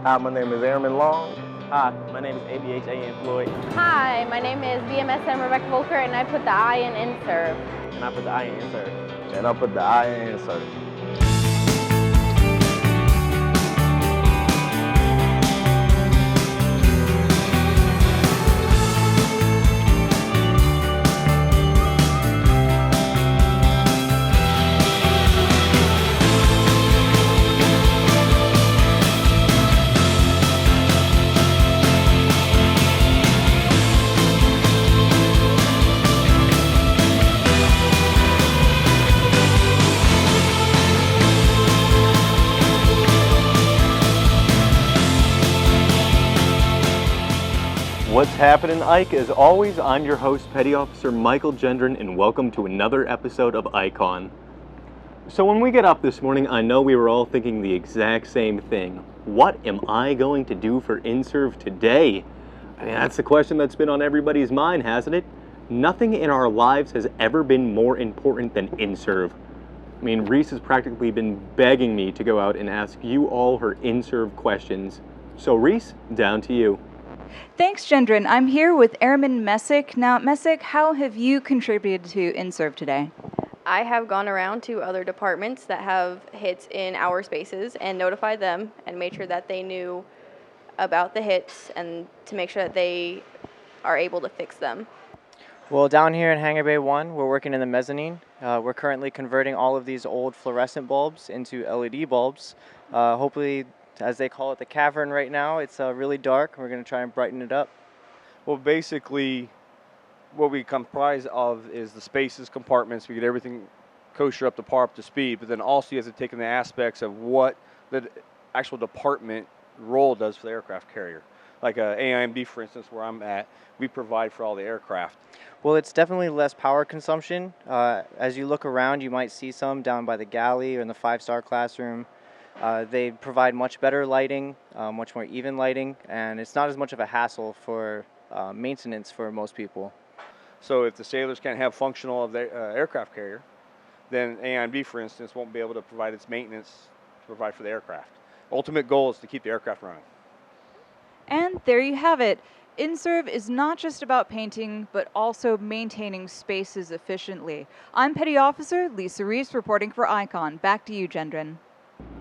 Hi, my name is Airman Long. Hi, my name is ABHAN Floyd. Hi, my name is BMSM Rebecca Volker, and I put the I in INSURV. And I put the I in INSURV. And I put the I in INSURV. What's happening, Ike? As always, I'm your host, Petty Officer Michael Gendron, and welcome to another episode of IKE ON. So when we get up this morning, I know we were all thinking the exact same thing. What am I going to do for INSURV today? I mean, that's the question that's been on everybody's mind, hasn't it? Nothing in our lives has ever been more important than INSURV. I mean, Reese has practically been begging me to go out and ask you all her INSURV questions. So Reese, down to you. Thanks, Gendron. I'm here with Airman Messick. Now, Messick, how have you contributed to INSURV today? I have gone around to other departments that have hits in our spaces and notified them and made sure that they knew about the hits and to make sure that they are able to fix them. Well, down here in Hangar Bay 1, we're working in the mezzanine. We're currently converting all of these old fluorescent bulbs into LED bulbs. Hopefully, as they call it, the cavern right now, it's really dark. We're going to try and brighten it up. Well, basically, what we comprise of is the spaces, compartments. We get everything kosher up to par, up to speed, but then also you have to take in the aspects of what the actual department role does for the aircraft carrier. Like AIMD, for instance, where I'm at, we provide for all the aircraft. Well, it's definitely less power consumption. As you look around, you might see some down by the galley or in the 5-star classroom. They provide much better lighting, much more even lighting, and it's not as much of a hassle for maintenance for most people. So if the sailors can't have functional of their aircraft carrier, then AIMD, for instance, won't be able to provide its maintenance to provide for the aircraft. Ultimate goal is to keep the aircraft running. And there you have it. INSURV is not just about painting, but also maintaining spaces efficiently. I'm Petty Officer Lisa Reese reporting for IKE ON. Back to you, Gendron.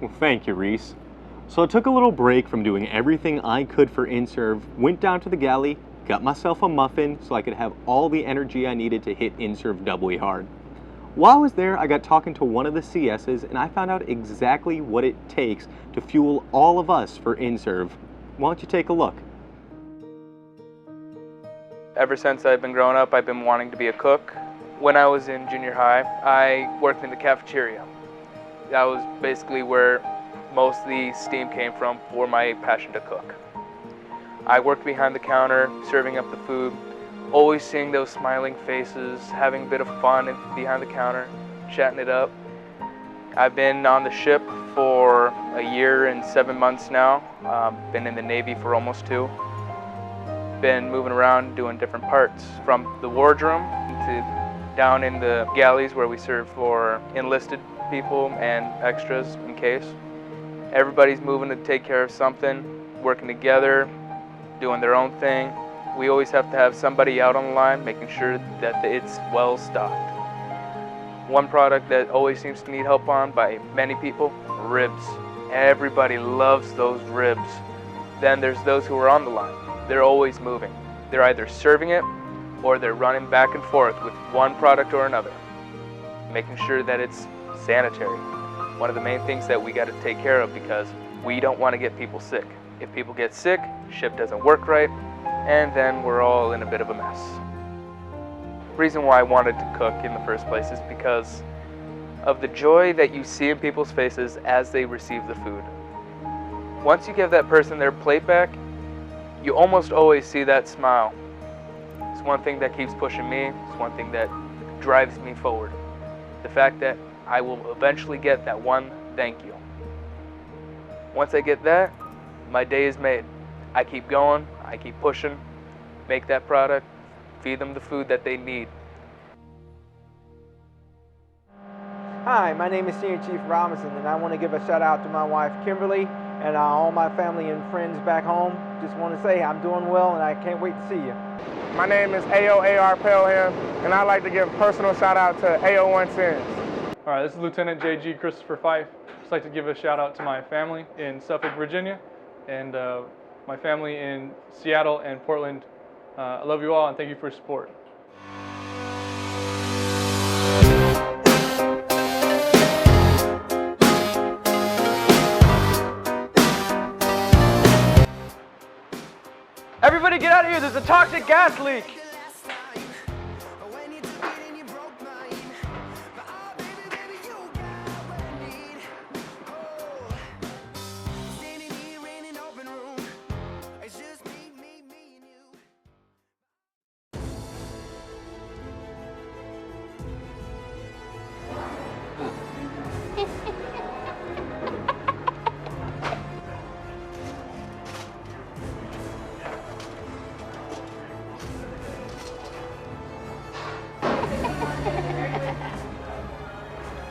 Well, thank you, Reese. So I took a little break from doing everything I could for INSURV, went down to the galley, got myself a muffin so I could have all the energy I needed to hit INSURV doubly hard. While I was there, I got talking to one of the CSs and I found out exactly what it takes to fuel all of us for INSURV. Why don't you take a look? Ever since I've been growing up, I've been wanting to be a cook. When I was in junior high, I worked in the cafeteria. That was basically where most of the steam came from for my passion to cook. I worked behind the counter, serving up the food, always seeing those smiling faces, having a bit of fun behind the counter, chatting it up. I've been on the ship for a year and 7 months now. Been in the Navy for almost 2. Been moving around doing different parts, from the wardroom to down in the galleys where we serve for enlisted people and extras in case. Everybody's moving to take care of something, working together, doing their own thing. We always have to have somebody out on the line making sure that it's well stocked. One product that always seems to need help on by many people, ribs. Everybody loves those ribs. Then there's those who are on the line. They're always moving. They're either serving it or they're running back and forth with one product or another, making sure that it's sanitary. One of the main things that we got to take care of because we don't want to get people sick. If people get sick, ship doesn't work right, and then we're all in a bit of a mess. The reason why I wanted to cook in the first place is because of the joy that you see in people's faces as they receive the food. Once you give that person their plate back, you almost always see that smile. It's one thing that keeps pushing me. It's one thing that drives me forward. The fact that I will eventually get that one thank you. Once I get that, my day is made. I keep going, I keep pushing, make that product, feed them the food that they need. Hi, my name is Senior Chief Robinson, and I want to give a shout out to my wife Kimberly and all my family and friends back home. Just want to say I'm doing well, and I can't wait to see you. My name is AOAR Pelham, and I'd like to give a personal shout out to AO1 Sins. All right, this is Lieutenant J.G. Christopher Fife. Just like to give a shout out to my family in Suffolk, Virginia, and my family in Seattle and Portland. I love you all, and thank you for your support. Everybody get out of here, there's a toxic gas leak.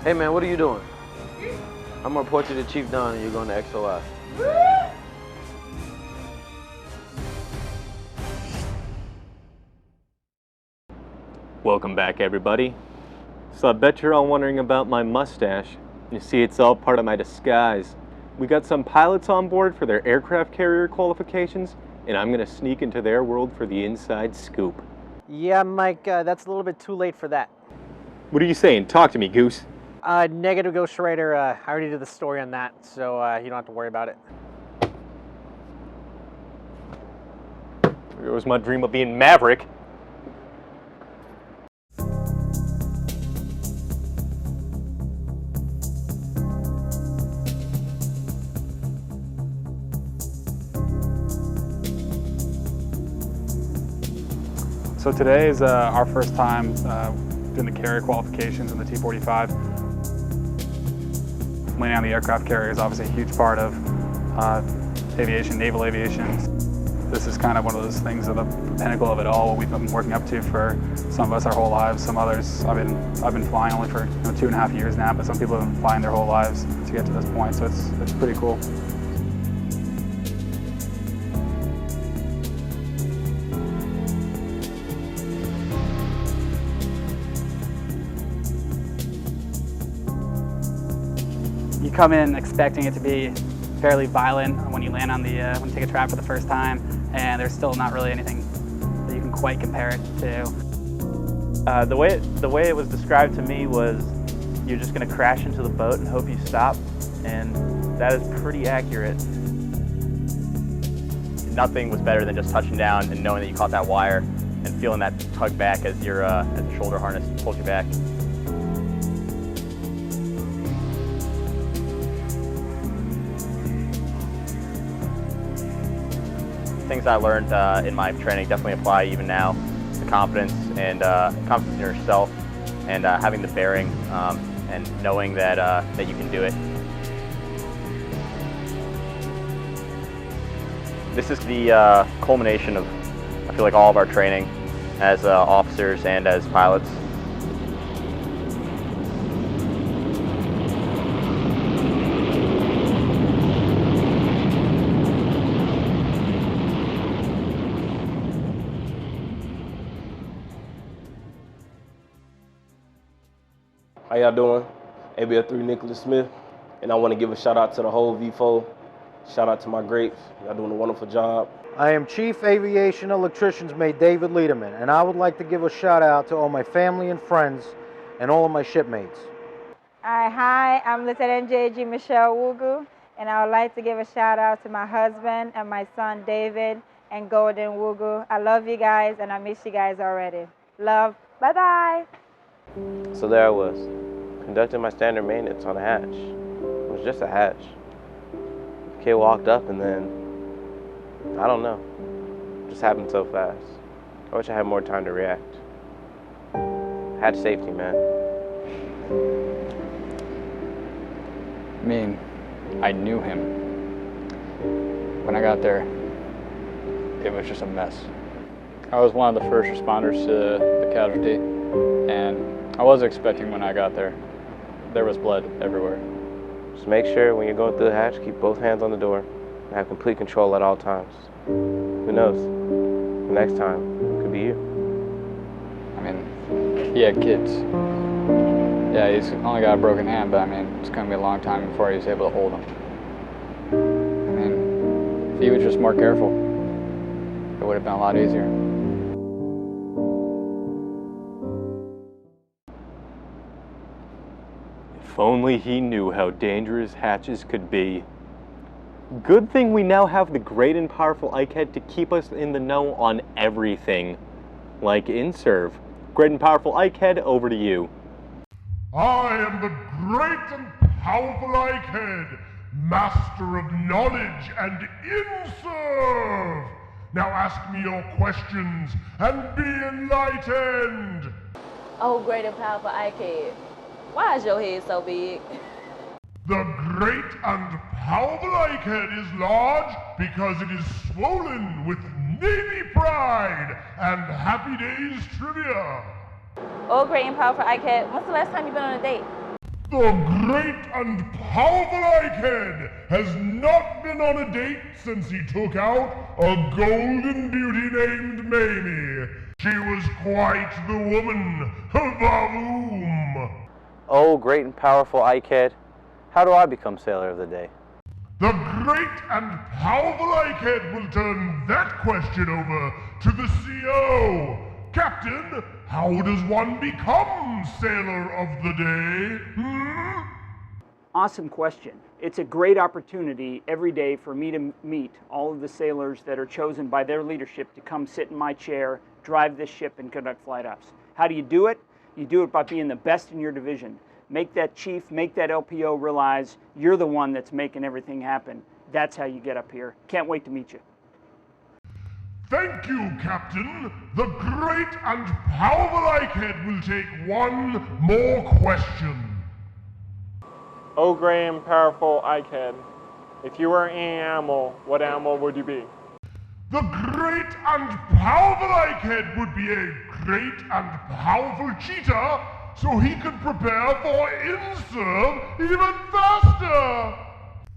Hey man, what are you doing? I'm gonna report you to Chief Don and you're going to XOI. Welcome back, everybody. So I bet you're all wondering about my mustache. You see, it's all part of my disguise. We got some pilots on board for their aircraft carrier qualifications, and I'm gonna sneak into their world for the inside scoop. Yeah, Mike, that's a little bit too late for that. What are you saying? Talk to me, Goose. Negative, Ghost Rider. I already did the story on that, so you don't have to worry about it. It was my dream of being Maverick. So today is our first time doing the carrier qualifications in the T-45. Landing on the aircraft carrier is obviously a huge part of aviation, naval aviation. This is kind of one of those things at the pinnacle of it all, what we've been working up to for some of us our whole lives. Some others, I've been flying only for 2.5 years now, but some people have been flying their whole lives to get to this point, so it's pretty cool. You come in expecting it to be fairly violent when you land on the when you take a trap for the first time, and there's still not really anything that you can quite compare it to. The way it was described to me was you're just going to crash into the boat and hope you stop, and that is pretty accurate. Nothing was better than just touching down and knowing that you caught that wire and feeling that tug back as as the shoulder harness pulled you back. Things I learned in my training definitely apply even now. The confidence and confidence in yourself, and having the bearing and knowing that that you can do it. This is the culmination of, I feel like, all of our training as officers and as pilots. How y'all doing? ABL3 Nicholas Smith, and I want to give a shout out to the whole V4. Shout out to my grapes. Y'all doing a wonderful job. I am Chief Aviation Electrician's Mate David Liederman, and I would like to give a shout out to all my family and friends and all of my shipmates. Hi, I'm Lieutenant J.G. Michelle Wugu, and I would like to give a shout out to my husband and my son David and Golden Wugu. I love you guys, and I miss you guys already. Love. Bye-bye. So there I was, conducting my standard maintenance on a hatch. It was just a hatch. The kid walked up and then, I don't know, it just happened so fast. I wish I had more time to react. Hatch safety, man. I mean, I knew him. When I got there, it was just a mess. I was one of the first responders to the casualty, and I was expecting when I got there. There was blood everywhere. Just make sure when you're going through the hatch, keep both hands on the door and have complete control at all times. Who knows? The next time it could be you. I mean, he had kids. Yeah, he's only got a broken hand, but I mean, it's going to be a long time before he's able to hold them. I mean, if he was just more careful, it would have been a lot easier. If only he knew how dangerous hatches could be. Good thing we now have the great and powerful IKE to keep us in the know on everything. Like INSURV. Great and powerful IKE, over to you. I am the great and powerful IKE, master of knowledge and INSURV. Now ask me your questions and be enlightened. Oh, great and powerful IKE, why is your head so big? The great and powerful IKE is large because it is swollen with Navy pride and Happy Days trivia. Oh, great and powerful IKE, when's the last time you've been on a date? The great and powerful IKE has not been on a date since he took out a golden beauty named Mamie. She was quite the woman. Vavoom! Oh, great and powerful IKE, how do I become Sailor of the Day? The great and powerful IKE will turn that question over to the CO. Captain, how does one become Sailor of the Day? Awesome question. It's a great opportunity every day for me to meet all of the sailors that are chosen by their leadership to come sit in my chair, drive this ship, and conduct flight ops. How do you do it? You do it by being the best in your division. Make that chief, make that LPO realize you're the one that's making everything happen. That's how you get up here. Can't wait to meet you. Thank you, Captain. The great and powerful IKE will take one more question. Oh, great and powerful IKE, if you were an animal, what animal would you be? The great and powerful IKE would be a great and powerful cheetah so he could prepare for INSURV even faster.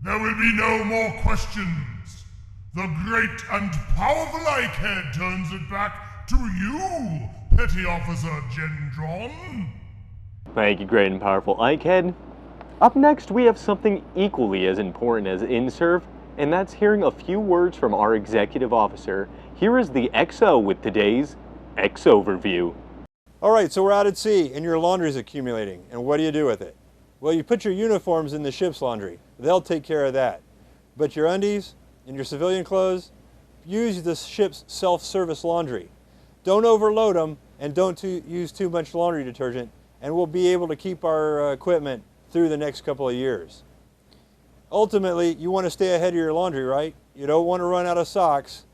There will be no more questions. The great and powerful IKE turns it back to you, Petty Officer Gendron. Thank you, great and powerful IKE. Up next, we have something equally as important as INSURV, and that's hearing a few words from our executive officer. Here is the XO with today's X Overview. All right, so we're out at sea and your laundry's accumulating, and what do you do with it? Well, you put your uniforms in the ship's laundry. They'll take care of that. But your undies and your civilian clothes, use the ship's self-service laundry. Don't overload them and don't use too much laundry detergent, and we'll be able to keep our equipment through the next couple of years. Ultimately, you want to stay ahead of your laundry, right? You don't want to run out of socks,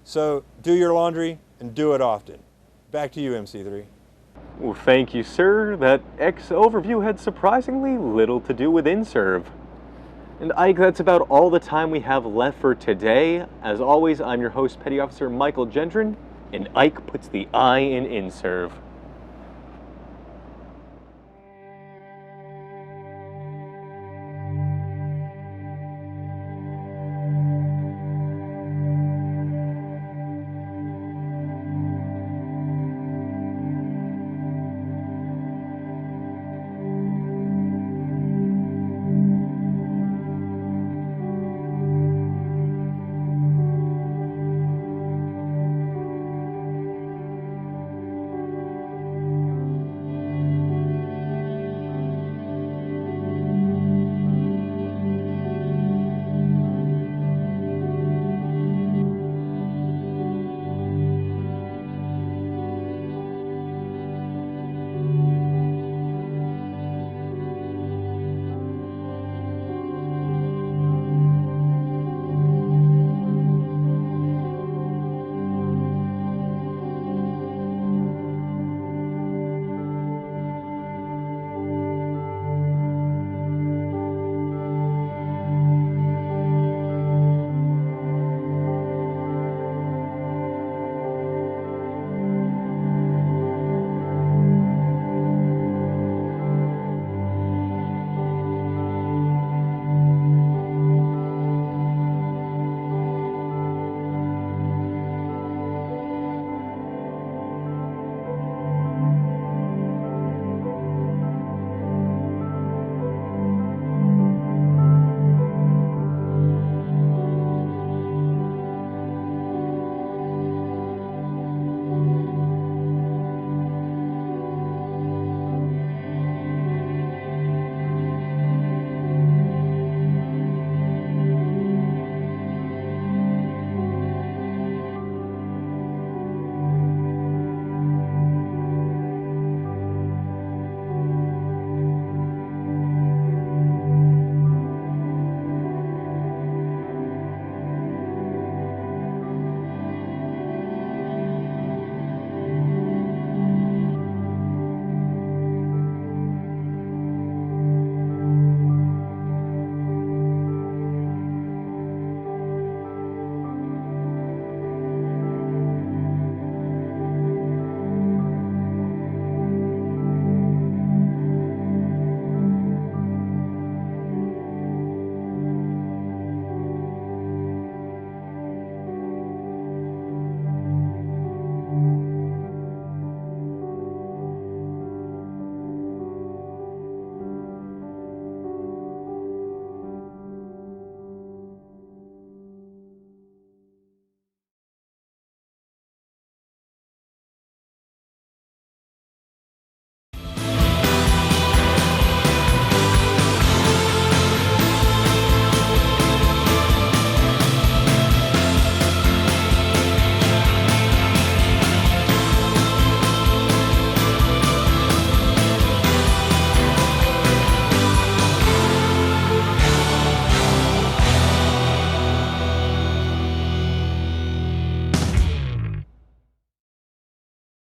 so do your laundry and do it often. Back to you, MC3. Well, thank you, sir. That X Overview had surprisingly little to do with INSURV. And Ike, that's about all the time we have left for today. As always, I'm your host, Petty Officer Michael Gendron, and Ike puts the I in INSURV.